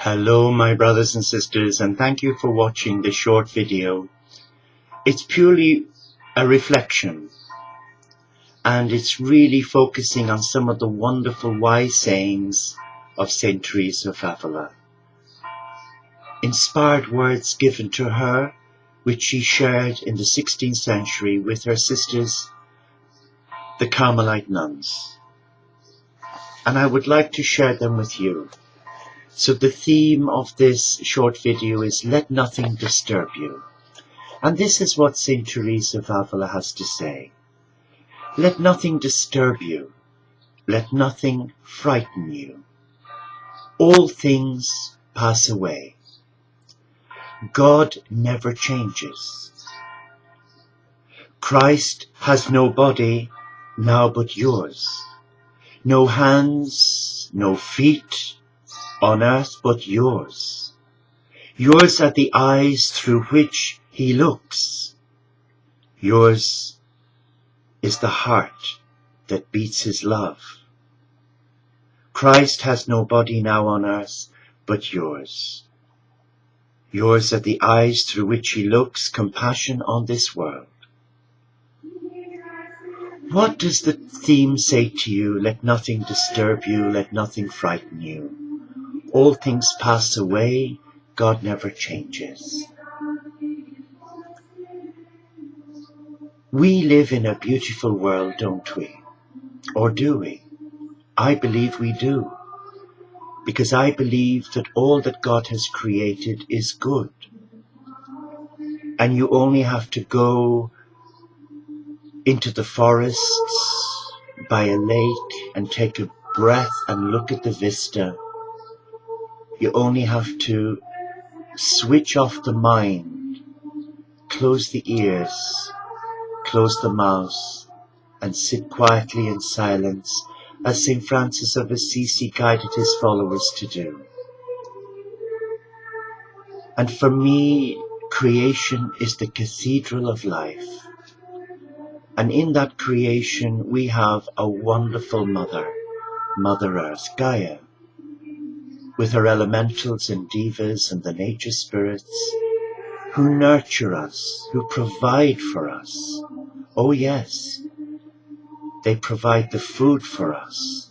Hello my brothers and sisters, and thank you for watching this short video. It's purely a reflection, and it's really focusing on some of the wonderful wise sayings of Saint Teresa of Avila. Inspired words given to her, which she shared in the 16th century with her sisters, the Carmelite nuns. And I would like to share them with you. So the theme of this short video is "Let nothing disturb you." And this is what Saint Teresa of Avila has to say. Let nothing disturb you. Let nothing frighten you. All things pass away. God never changes. Christ has no body now but yours. No hands, no feet on earth but yours. Yours are the eyes through which he looks. Yours is the heart that beats his love. Christ has no body now on earth but yours. Yours are the eyes through which he looks, compassion on this world. What does the theme say to you? Let nothing disturb you, let nothing frighten you. All things pass away, God never changes. We live in a beautiful world, don't we? Or do we? I believe we do. Because I believe that all that God has created is good. And you only have to go into the forests by a lake and take a breath and look at the vista. You only have to switch off the mind, close the ears, close the mouth, and sit quietly in silence, as St. Francis of Assisi guided his followers to do. And for me, creation is the cathedral of life. And in that creation, we have a wonderful mother, Mother Earth, Gaia, with her elementals and devas and the nature spirits, who nurture us, who provide for us. Oh yes, they provide the food for us.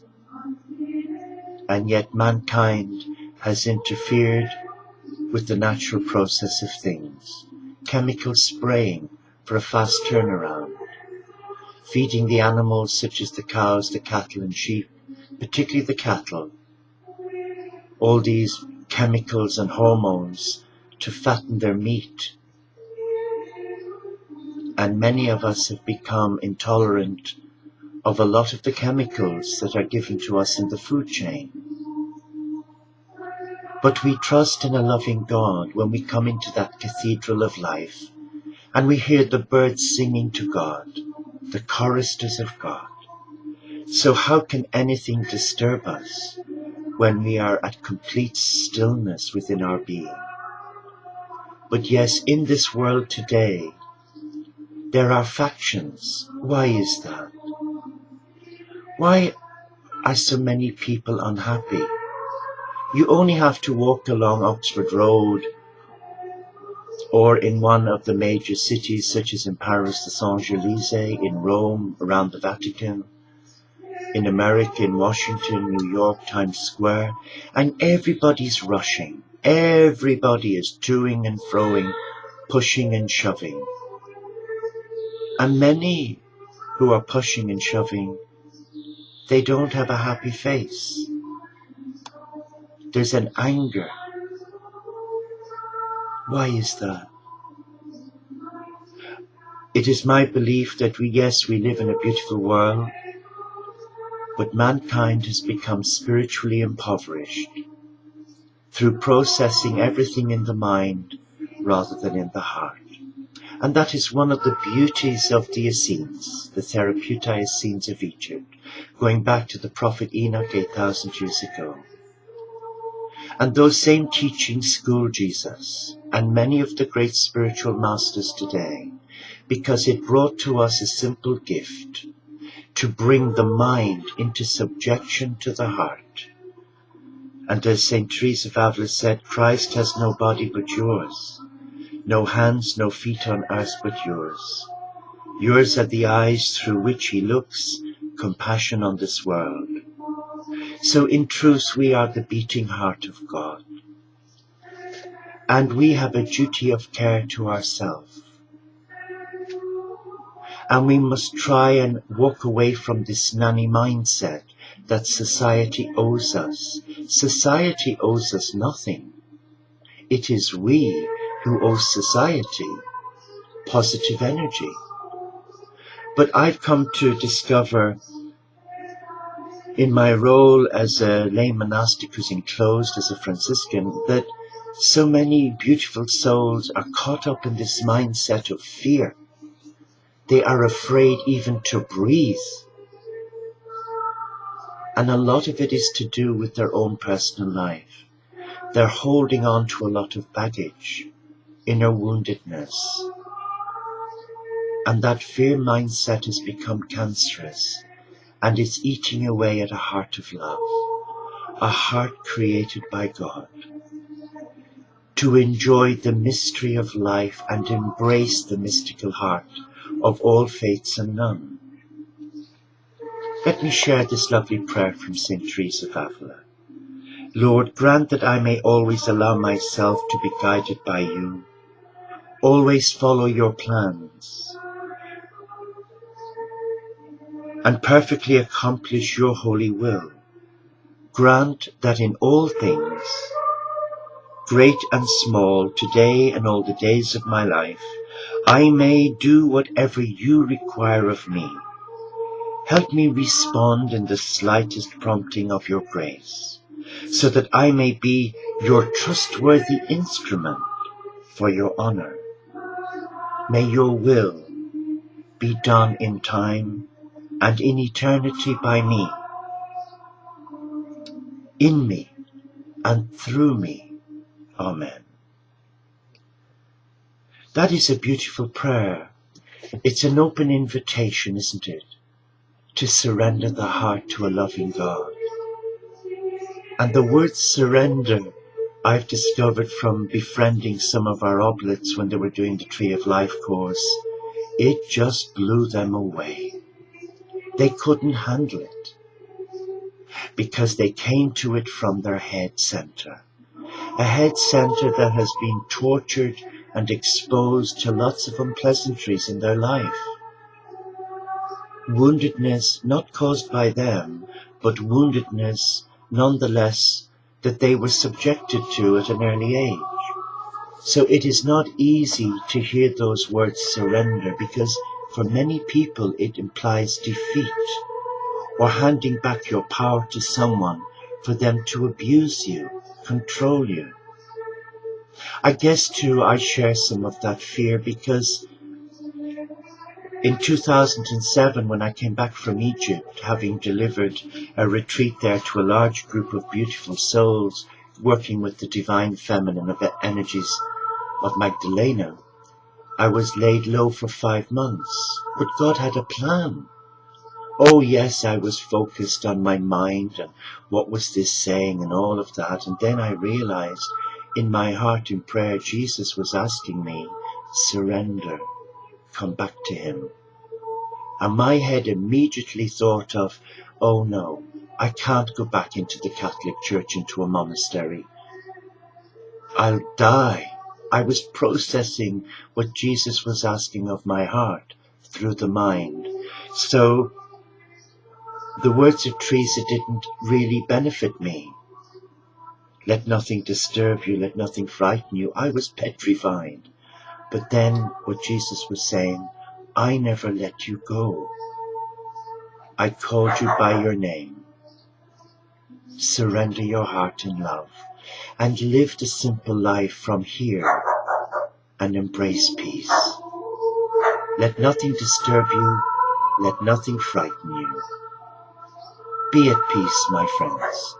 And yet mankind has interfered with the natural process of things. Chemical spraying for a fast turnaround. Feeding the animals such as the cows, the cattle and sheep, particularly the cattle. All these chemicals and hormones to fatten their meat. And many of us have become intolerant of a lot of the chemicals that are given to us in the food chain. But we trust in a loving God when we come into that cathedral of life and we hear the birds singing to God, the choristers of God. So how can anything disturb us when we are at complete stillness within our being? But yes, in this world today, there are factions. Why is that? Why are so many people unhappy? You only have to walk along Oxford Road or in one of the major cities such as in Paris, the Champs-Élysées, in Rome, around the Vatican, in America, in Washington, New York, Times Square, and everybody's rushing. Everybody is toing and froing, pushing and shoving. And many who are pushing and shoving, they don't have a happy face. There's an anger. Why is that? It is my belief that we live in a beautiful world, but mankind has become spiritually impoverished through processing everything in the mind rather than in the heart. And that is one of the beauties of the Essenes, the Therapeutai Essenes of Egypt, going back to the prophet Enoch 8,000 years ago. And those same teachings school Jesus and many of the great spiritual masters today, because it brought to us a simple gift to bring the mind into subjection to the heart And as St. Teresa of Avila said, Christ has no body but yours, no hands, no feet on earth but yours. Yours are the eyes through which he looks, compassion on this world. So in truth we are the beating heart of God. And we have a duty of care to ourselves. And we must try and walk away from this nanny mindset that society owes us. Society owes us nothing. It is we who owe society positive energy. But I've come to discover in my role as a lay monastic who's enclosed as a Franciscan that so many beautiful souls are caught up in this mindset of fear. They are afraid even to breathe. And a lot of it is to do with their own personal life. They're holding on to a lot of baggage, inner woundedness. And that fear mindset has become cancerous, and it's eating away at a heart of love, a heart created by God, to enjoy the mystery of life and embrace the mystical heart of all faiths and none. Let me share this lovely prayer from St. Teresa of Avila. Lord, grant that I may always allow myself to be guided by you, always follow your plans, and perfectly accomplish your holy will. Grant that in all things, great and small, today and all the days of my life, I may do whatever you require of me. Help me respond in the slightest prompting of your grace, so that I may be your trustworthy instrument for your honor. May your will be done in time and in eternity by me, in me and through me. Amen. That is a beautiful prayer. It's an open invitation, isn't it? To surrender the heart to a loving God. And the word surrender, I've discovered from befriending some of our oblates when they were doing the Tree of Life course, it just blew them away. They couldn't handle it because they came to it from their head center. A head center that has been tortured and exposed to lots of unpleasantries in their life. Woundedness not caused by them, but woundedness nonetheless that they were subjected to at an early age. So it is not easy to hear those words surrender, because for many people it implies defeat or handing back your power to someone for them to abuse you, control you. I guess too I share some of that fear because in 2007, when I came back from Egypt, having delivered a retreat there to a large group of beautiful souls, working with the divine feminine energies of Magdalena, I was laid low for 5 months. But God had a plan. Oh yes, I was focused on my mind and what was this saying and all of that. And then I realized in my heart in prayer, Jesus was asking me, surrender, come back to him. And my head immediately thought of, oh no, I can't go back into the Catholic Church, into a monastery. I'll die. I was processing what Jesus was asking of my heart through the mind. So the words of Teresa didn't really benefit me. Let nothing disturb you, let nothing frighten you. I was petrified. But then what Jesus was saying, I never let you go. I called you by your name. Surrender your heart in love and live the simple life from here and embrace peace. Let nothing disturb you. Let nothing frighten you. Be at peace, my friends.